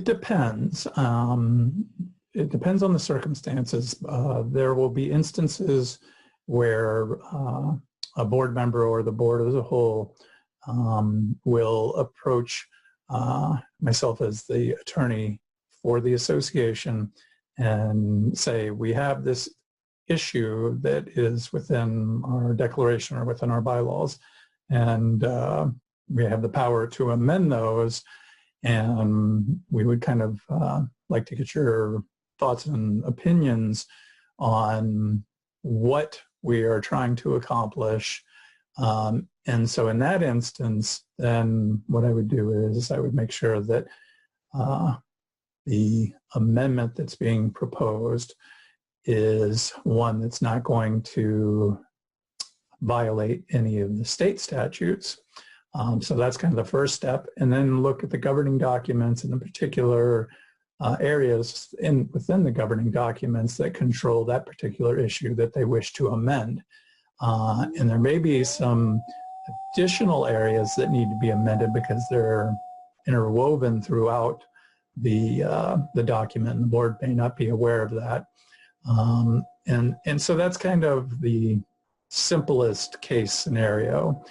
depends. It depends on the circumstances. There will be instances where a board member or the board as a whole will approach myself as the attorney for the association and say, we have this issue that is within our declaration or within our bylaws, and we have the power to amend those, and we would kind of like to get your thoughts and opinions on what we are trying to accomplish. And so in that instance, then what I would do is I would make sure that the amendment that's being proposed is one that's not going to violate any of the state statutes. So that's kind of the first step. And then look at the governing documents and the particular areas within the governing documents that control that particular issue that they wish to amend. And there may be some additional areas that need to be amended because they're interwoven throughout the document, and the board may not be aware of that. And so that's kind of the simplest case scenario.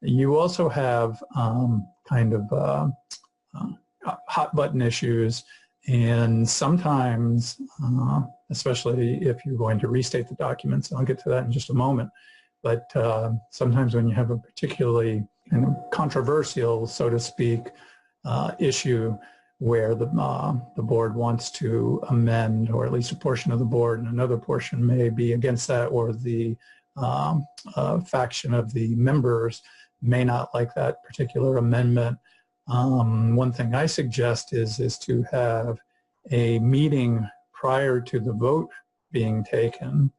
You also have kind of hot button issues, and sometimes, especially if you're going to restate the documents, and I'll get to that in just a moment, but sometimes when you have a particularly kind of controversial, so to speak, issue where the board wants to amend, or at least a portion of the board, and another portion may be against that, or the faction of the members may not like that particular amendment. One thing I suggest is to have a meeting prior to the vote being taken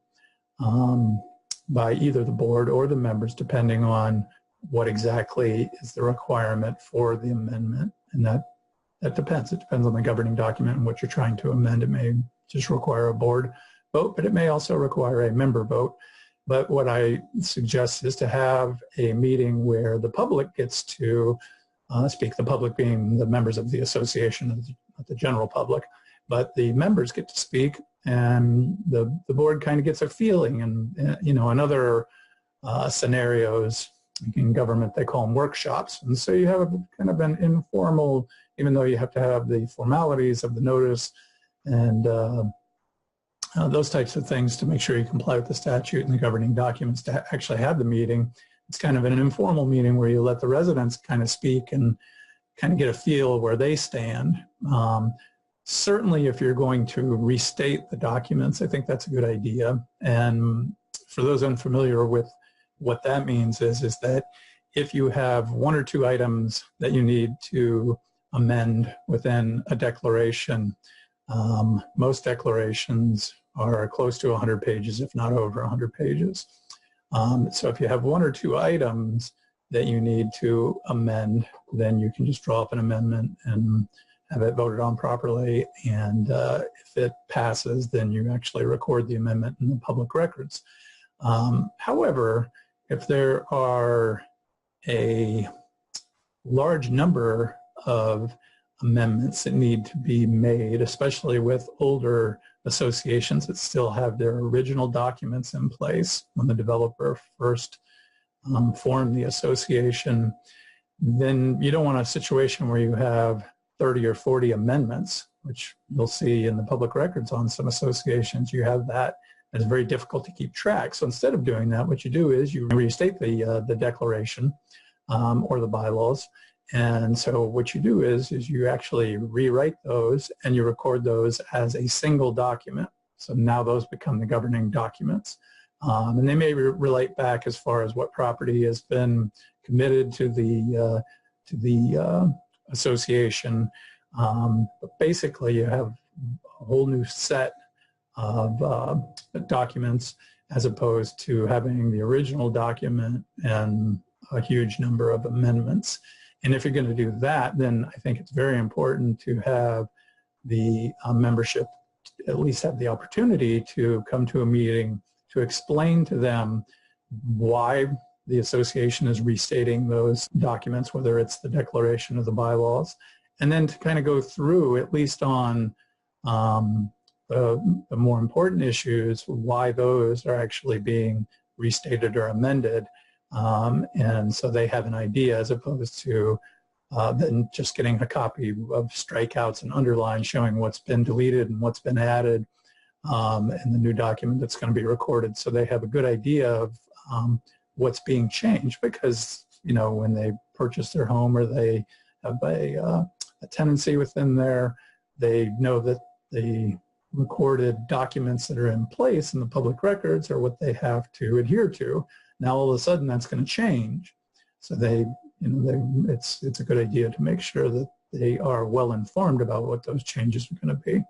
by either the board or the members, depending on what exactly is the requirement for the amendment. And that depends. It depends on the governing document and what you're trying to amend. It may just require a board vote, but it may also require a member vote. But what I suggest is to have a meeting where the public gets to speak, the public being the members of the association, not the general public, but the members get to speak, and the board kind of gets a feeling. And you know, in other scenarios in government, they call them workshops. And so you have a kind of an informal, even though you have to have the formalities of the notice and those types of things to make sure you comply with the statute and the governing documents to actually have the meeting. It's kind of an informal meeting where you let the residents kind of speak and kind of get a feel where they stand. Certainly if you're going to restate the documents, I think that's a good idea. And for those unfamiliar with what that means is that if you have one or two items that you need to amend within a declaration, most declarations are close to 100 pages, if not over 100 pages. So if you have one or two items that you need to amend, then you can just draw up an amendment and have it voted on properly. And if it passes, then you actually record the amendment in the public records. However, if there are a large number of amendments that need to be made, especially with older associations that still have their original documents in place when the developer first formed the association, then you don't want a situation where you have 30 or 40 amendments, which you'll see in the public records on some associations. You have that. It's very difficult to keep track. So instead of doing that, what you do is you restate the declaration or the bylaws. And so what you do is you actually rewrite those and you record those as a single document. So now those become the governing documents. And they may relate back as far as what property has been committed to the association. But basically you have a whole new set of documents as opposed to having the original document and a huge number of amendments. And if you're going to do that, then I think it's very important to have the membership at least have the opportunity to come to a meeting to explain to them why the association is restating those documents, whether it's the declaration or the bylaws, and then to kind of go through, at least on the more important issues, why those are actually being restated or amended. And so they have an idea, as opposed to then just getting a copy of strikeouts and underlines showing what's been deleted and what's been added in the new document that's going to be recorded. So they have a good idea of what's being changed, because, you know, when they purchase their home or they have a tenancy within there, they know that the recorded documents that are in place in the public records are what they have to adhere to. Now all of a sudden that's going to change. So it's a good idea to make sure that they are well informed about what those changes are going to be.